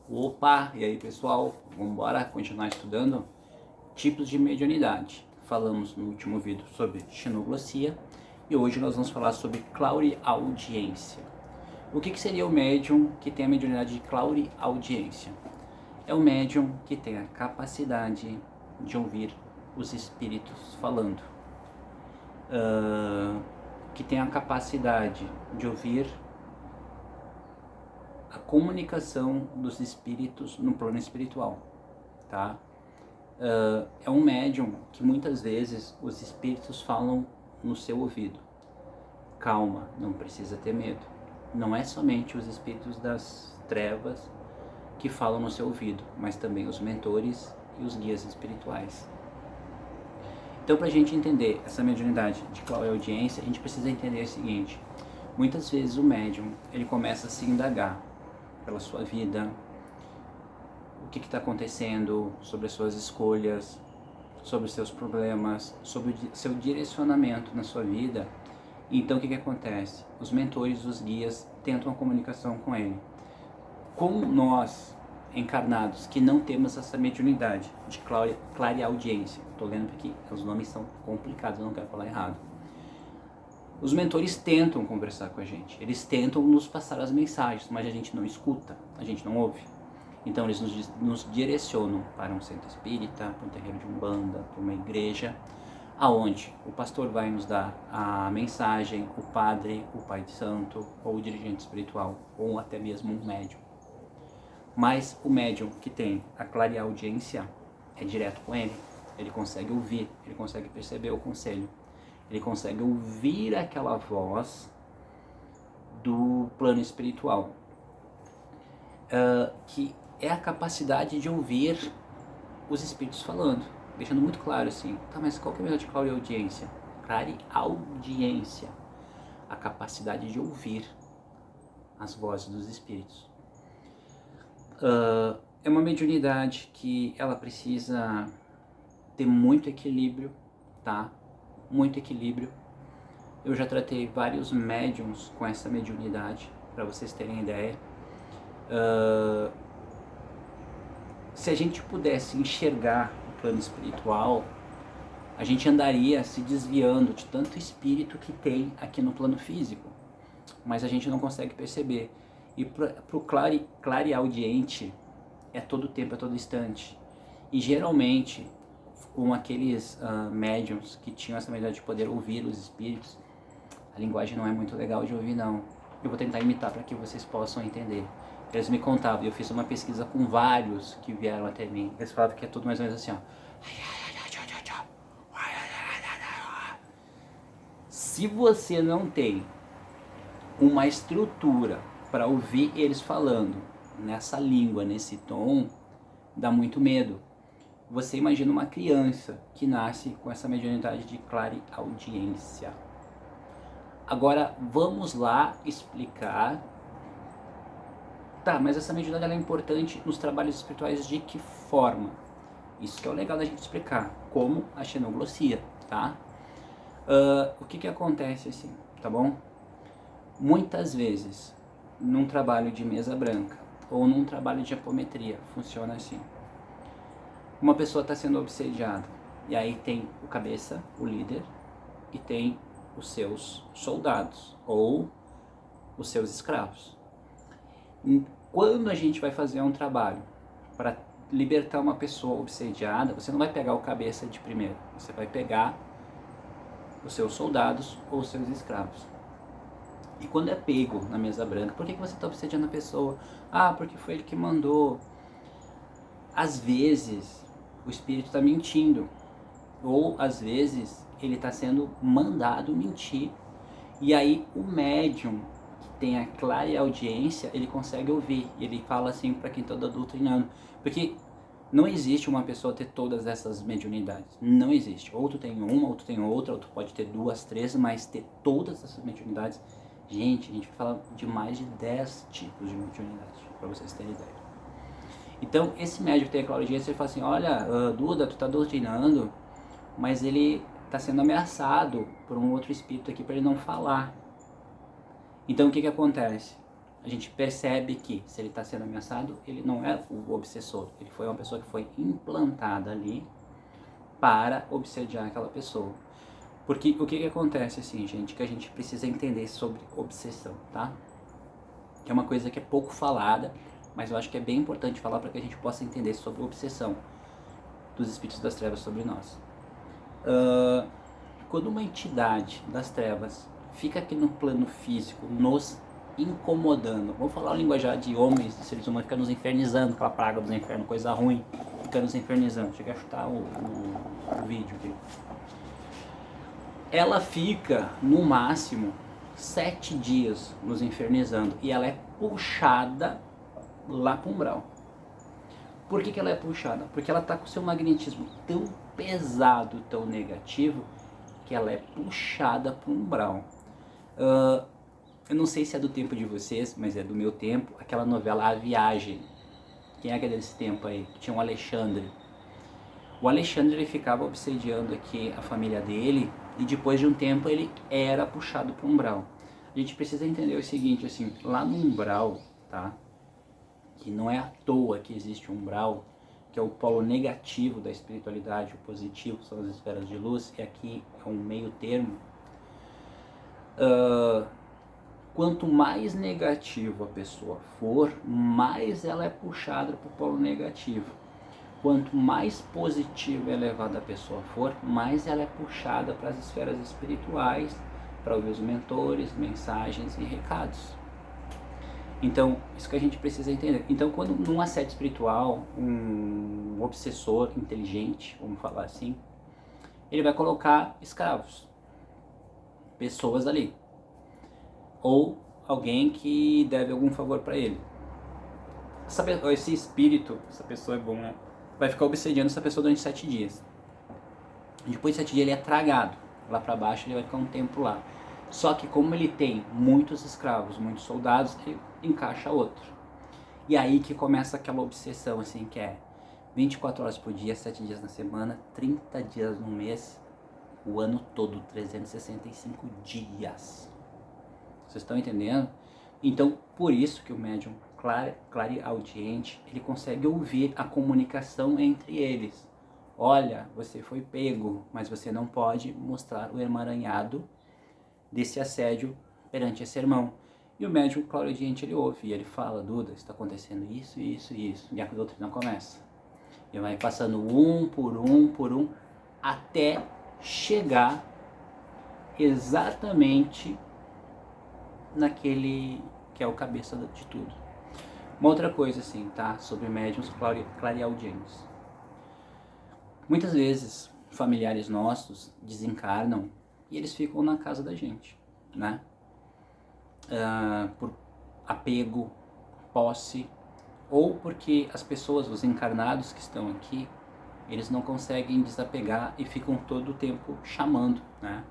Opa, e aí pessoal, vamos embora continuar estudando tipos de mediunidade. Falamos no último vídeo sobre xenoglossia e hoje nós vamos falar sobre clareaudiência. O que seria o médium que tem a mediunidade de clareaudiência? É o médium que tem a capacidade de ouvir os espíritos falando, que tem a capacidade de ouvir a comunicação dos espíritos no plano espiritual, tá? É um médium que muitas vezes os espíritos falam no seu ouvido. Calma, não precisa ter medo. Não é somente os espíritos das trevas que falam no seu ouvido, mas também os mentores e os guias espirituais. Então, para a gente entender essa mediunidade de clareaudiência, a gente precisa entender o seguinte: muitas vezes o médium ele começa a se indagar pela sua vida, o que está acontecendo, sobre as suas escolhas, sobre os seus problemas, sobre o seu direcionamento na sua vida. Então o que acontece? Os mentores, os guias tentam a comunicação com ele. Como nós, encarnados, que não temos essa mediunidade de clareaudiência, estou lendo aqui, os nomes são complicados, eu não quero falar errado. Os mentores tentam conversar com a gente, eles tentam nos passar as mensagens, mas a gente não escuta, a gente não ouve. Então eles nos direcionam para um centro espírita, para um terreiro de umbanda, para uma igreja, aonde o pastor vai nos dar a mensagem, o padre, o pai de santo, ou o dirigente espiritual, ou até mesmo um médium. Mas o médium que tem a clareaudiência é direto com ele consegue ouvir, ele consegue perceber o conselho. Ele consegue ouvir aquela voz do plano espiritual, que é a capacidade de ouvir os espíritos falando, deixando muito claro assim, tá, mas qual que é a melhor de clareaudiência? Clareaudiência, a capacidade de ouvir as vozes dos espíritos. É uma mediunidade que ela precisa ter muito equilíbrio, tá? Muito equilíbrio. Eu já tratei vários médiums com essa mediunidade, para vocês terem ideia. Se a gente pudesse enxergar o plano espiritual, a gente andaria se desviando de tanto espírito que tem aqui no plano físico, mas a gente não consegue perceber. E para o clareaudiente é todo tempo, é todo instante. E geralmente, com aqueles médiums que tinham essa medida de poder ouvir os espíritos, a linguagem não é muito legal de ouvir não. Eu vou tentar imitar para que vocês possam entender. Eles me contavam, eu fiz uma pesquisa com vários que vieram até mim. Eles falavam que é tudo mais ou menos assim, ó. Se você não tem uma estrutura para ouvir eles falando nessa língua, nesse tom, dá muito medo. Você imagina uma criança que nasce com essa mediunidade de clareaudiência. Agora vamos lá explicar. Tá, mas essa mediunidade ela é importante nos trabalhos espirituais de que forma? Isso que é o legal da gente explicar, como a xenoglossia, tá? O que acontece assim, tá bom? Muitas vezes, num trabalho de mesa branca ou num trabalho de apometria, funciona assim. Uma pessoa está sendo obsediada, e aí tem o cabeça, o líder, e tem os seus soldados, ou os seus escravos. Quando a gente vai fazer um trabalho para libertar uma pessoa obsediada, você não vai pegar o cabeça de primeiro, você vai pegar os seus soldados ou os seus escravos. E quando é pego na mesa branca, por que você está obsediando a pessoa? Ah, porque foi ele que mandou. Às vezes o espírito está mentindo, ou às vezes ele está sendo mandado mentir, e aí o médium que tem a clareaudiência, ele consegue ouvir, e ele fala assim para quem está doutrinando, porque não existe uma pessoa ter todas essas mediunidades, não existe. Ou tu tem uma, ou tu tem outra, ou tu pode ter duas, três, mas ter todas essas mediunidades, a gente vai falar de mais de 10 tipos de mediunidade, para vocês terem ideia. Então, esse médico que tem a clareaudiência, ele fala assim, olha, Duda, tu tá doutrinando, mas ele tá sendo ameaçado por um outro espírito aqui para ele não falar. Então, o que acontece? a gente percebe que se ele está sendo ameaçado, ele não é o obsessor, ele foi uma pessoa que foi implantada ali para obsediar aquela pessoa. Porque o que acontece assim, gente, que a gente precisa entender sobre obsessão, tá? Que é uma coisa que é pouco falada, mas eu acho que é bem importante falar para que a gente possa entender sobre obsessão dos espíritos das trevas sobre nós. Quando uma entidade das trevas fica aqui no plano físico, nos incomodando, vamos falar a linguajar de homens, de seres humanos, fica nos infernizando, aquela praga dos infernos, coisa ruim, fica nos infernizando. Chega a chutar o vídeo aqui. Ela fica, no máximo, 7 dias nos infernizando e ela é puxada lá para o umbral. Por que ela é puxada? Porque ela está com o seu magnetismo tão pesado, tão negativo, que ela é puxada para o umbral. Eu não sei se é do tempo de vocês, mas é do meu tempo, aquela novela A Viagem. Quem é que é desse tempo aí? Que tinha o Alexandre. O Alexandre ele ficava obsediando aqui a família dele e depois de um tempo ele era puxado para o umbral. A gente precisa entender o seguinte, assim, lá no umbral, tá? Que não é à toa que existe um umbral, que é o polo negativo da espiritualidade, o positivo são as esferas de luz, e aqui é um meio termo. Quanto mais negativo a pessoa for, mais ela é puxada para o polo negativo. Quanto mais positiva e elevada a pessoa for, mais ela é puxada para as esferas espirituais, para ouvir os mentores, mensagens e recados. Então, isso que a gente precisa entender. Então, quando num assédio espiritual, um obsessor inteligente, vamos falar assim, ele vai colocar escravos, pessoas ali, ou alguém que deve algum favor para ele. Esse espírito, essa pessoa é bom, né? Vai ficar obsediando essa pessoa durante 7 dias. Depois de 7 dias ele é tragado lá para baixo, ele vai ficar um tempo lá. Só que como ele tem muitos escravos, muitos soldados, ele encaixa outro. E aí que começa aquela obsessão, assim, que é 24 horas por dia, 7 dias na semana, 30 dias no mês, o ano todo, 365 dias. Vocês estão entendendo? Então, por isso que o médium clareaudiente, ele consegue ouvir a comunicação entre eles. Olha, você foi pego, mas você não pode mostrar o emaranhado desse assédio perante esse irmão. E o médium clareaudiente, ele ouve e ele fala: Duda, está acontecendo isso, isso e isso. E a doutrina começa. E vai passando um por um, até chegar exatamente naquele que é o cabeça de tudo. Uma outra coisa assim, tá? Sobre médiums clareaudientes. Muitas vezes, familiares nossos desencarnam e eles ficam na casa da gente, né? Por apego, posse, ou porque as pessoas, os encarnados que estão aqui, eles não conseguem desapegar e ficam todo o tempo chamando, né?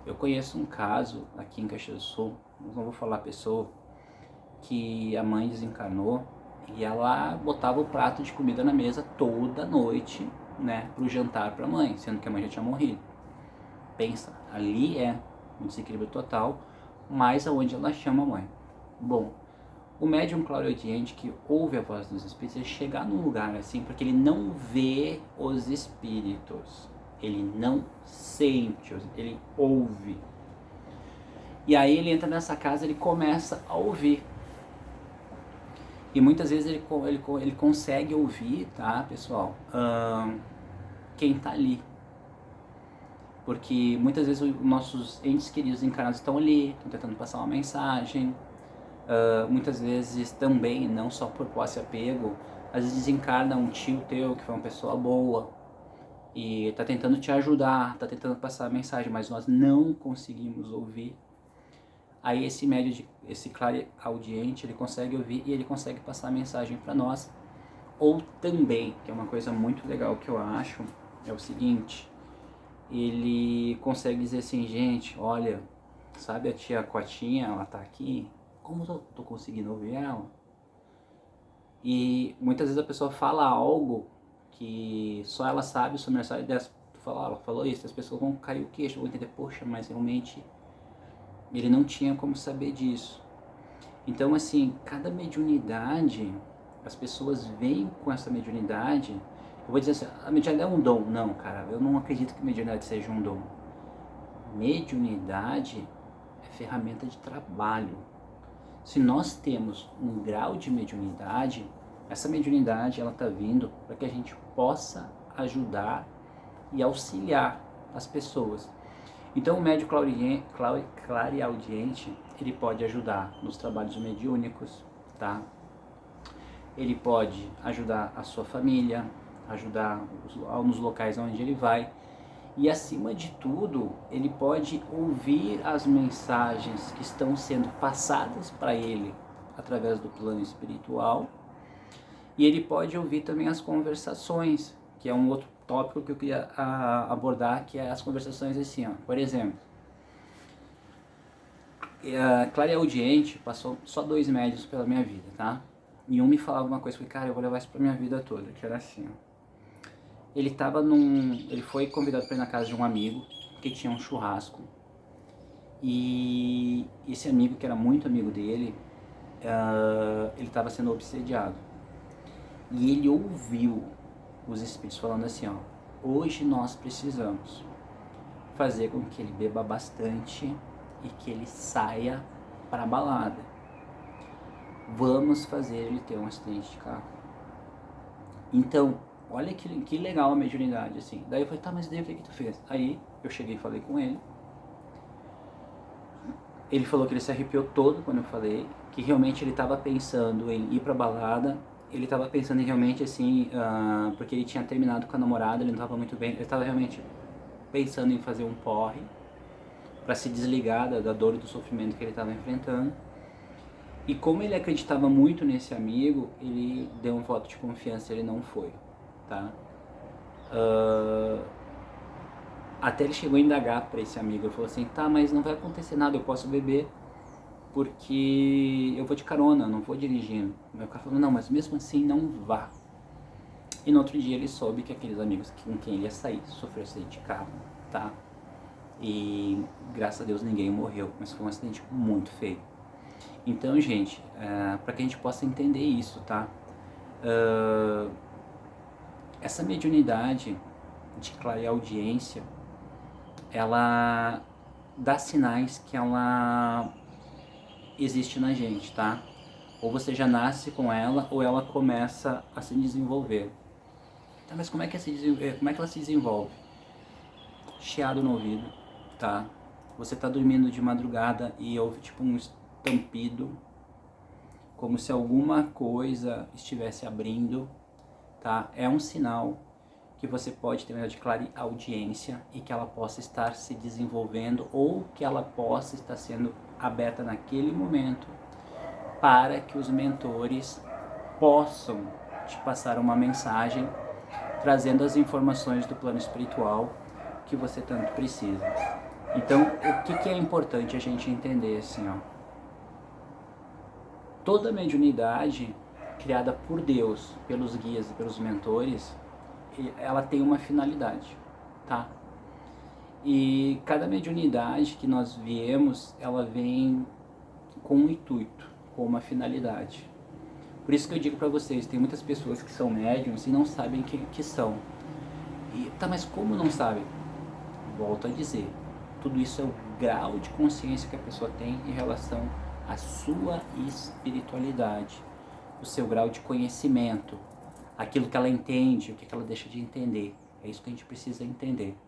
Eu conheço um caso aqui em Caxias do Sul, não vou falar a pessoa, que a mãe desencarnou e ela botava o prato de comida na mesa toda noite, né, pro jantar pra mãe, sendo que a mãe já tinha morrido. Pensa, ali é um desequilíbrio total, mas aonde ela chama a mãe. Bom, o médium clareaudiente que ouve a voz dos espíritos, ele chegar num lugar assim, porque ele não vê os espíritos, ele não sente, ele ouve. E aí ele entra nessa casa, ele começa a ouvir. E muitas vezes ele consegue ouvir, tá, pessoal, quem tá ali. Porque muitas vezes os nossos entes queridos encarnados estão ali, estão tentando passar uma mensagem. Muitas vezes também, não só por posse e apego, às vezes desencarna um tio teu que foi uma pessoa boa e tá tentando te ajudar, tá tentando passar a mensagem, mas nós não conseguimos ouvir. Aí esse médium, esse clareaudiente, ele consegue ouvir e ele consegue passar a mensagem para nós. Ou também, que é uma coisa muito legal que eu acho, é o seguinte, ele consegue dizer assim: gente, olha, sabe a tia Cotinha, ela tá aqui, como eu tô conseguindo ouvir ela? E muitas vezes a pessoa fala algo que só ela sabe sobre a mensagem dessa. Tu fala, ela falou isso, as pessoas vão cair o queixo, vão entender, poxa, mas realmente ele não tinha como saber disso. Então, assim, cada mediunidade, as pessoas vêm com essa mediunidade. Eu vou dizer assim, a mediunidade é um dom. Não, cara, eu não acredito que mediunidade seja um dom. Mediunidade é ferramenta de trabalho. Se nós temos um grau de mediunidade, essa mediunidade ela está vindo para que a gente possa ajudar e auxiliar as pessoas. Então o médium clareaudiente, ele pode ajudar nos trabalhos mediúnicos, tá? Ele pode ajudar a sua família, ajudar nos locais onde ele vai. E acima de tudo, ele pode ouvir as mensagens que estão sendo passadas para ele através do plano espiritual. E ele pode ouvir também as conversações, que é um outro tópico que eu queria abordar, que é as conversações assim, ó. Por exemplo, clareaudiente passou só 2 médios pela minha vida, tá? E um me falava uma coisa, eu falei, cara, eu vou levar isso pra minha vida toda, que era assim, ó. Ele foi convidado para ir na casa de um amigo, que tinha um churrasco. E esse amigo, que era muito amigo dele, ele estava sendo obsediado. E ele ouviu os espíritos falando assim, ó, hoje nós precisamos fazer com que ele beba bastante e que ele saia para a balada. Vamos fazer ele ter um acidente de carro. Então, olha que legal a mediunidade, assim. Daí eu falei, tá, mas daí o que tu fez? Aí eu cheguei e falei com ele. Ele falou que ele se arrepiou todo quando eu falei, que realmente ele estava pensando em ir pra balada. Ele estava pensando em realmente, assim, porque ele tinha terminado com a namorada, ele não estava muito bem. Ele estava realmente pensando em fazer um porre para se desligar da dor e do sofrimento que ele estava enfrentando. E como ele acreditava muito nesse amigo, ele deu um voto de confiança, ele não foi. Tá? Até ele chegou a indagar para esse amigo, ele falou assim, tá, mas não vai acontecer nada, eu posso beber porque eu vou de carona, não vou dirigindo. O meu cara falou, não, mas mesmo assim não vá. E no outro dia ele soube que aqueles amigos com quem ele ia sair sofreram acidente de carro, tá? E graças a Deus ninguém morreu, mas foi um acidente muito feio. Então, gente, para que a gente possa entender isso, tá? Essa mediunidade de clareaudiência, ela dá sinais que ela existe na gente, tá? Ou você já nasce com ela, ou ela começa a se desenvolver. Tá, mas como é que ela se desenvolve? Chiado no ouvido, tá? Você tá dormindo de madrugada e ouve tipo um estampido, como se alguma coisa estivesse abrindo, tá? É um sinal que você pode ter uma de clareaudiência e que ela possa estar se desenvolvendo ou que ela possa estar sendo aberta naquele momento para que os mentores possam te passar uma mensagem trazendo as informações do plano espiritual que você tanto precisa. Então, o que é importante a gente entender assim, ó? Toda mediunidade criada por Deus, pelos guias e pelos mentores, ela tem uma finalidade, tá? E cada mediunidade que nós viemos, ela vem com um intuito, com uma finalidade. Por isso que eu digo para vocês, tem muitas pessoas que são médiums e não sabem que são. E, tá, mas como não sabem? Volto a dizer, tudo isso é o grau de consciência que a pessoa tem em relação à sua espiritualidade, o seu grau de conhecimento, aquilo que ela entende, o que ela deixa de entender. É isso que a gente precisa entender.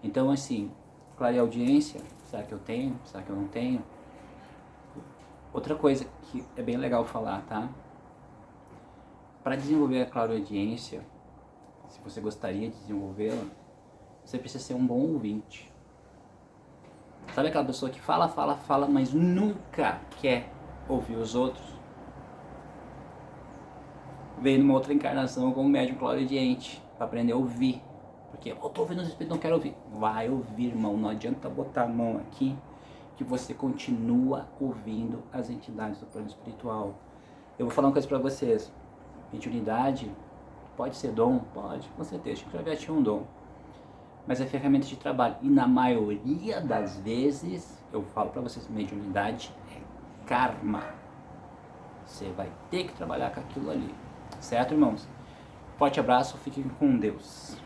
Então, assim, clareaudiência, será que eu tenho? Será que eu não tenho? Outra coisa que é bem legal falar, tá? Para desenvolver a clareaudiência, se você gostaria de desenvolvê-la, você precisa ser um bom ouvinte. Sabe aquela pessoa que fala, mas nunca quer ouvir os outros? Veio numa outra encarnação como médium clareaudiente, para aprender a ouvir. Porque eu tô ouvindo os espíritos, não quero ouvir. Vai ouvir, irmão, não adianta botar a mão aqui, que você continua ouvindo as entidades do plano espiritual. Eu vou falar uma coisa para vocês. Mediunidade pode ser dom? Pode, com certeza. Chico Xavier tinha um dom. Mas é ferramenta de trabalho. E na maioria das vezes, eu falo para vocês, mediunidade é karma. Você vai ter que trabalhar com aquilo ali. Certo, irmãos? Forte abraço, fiquem com Deus.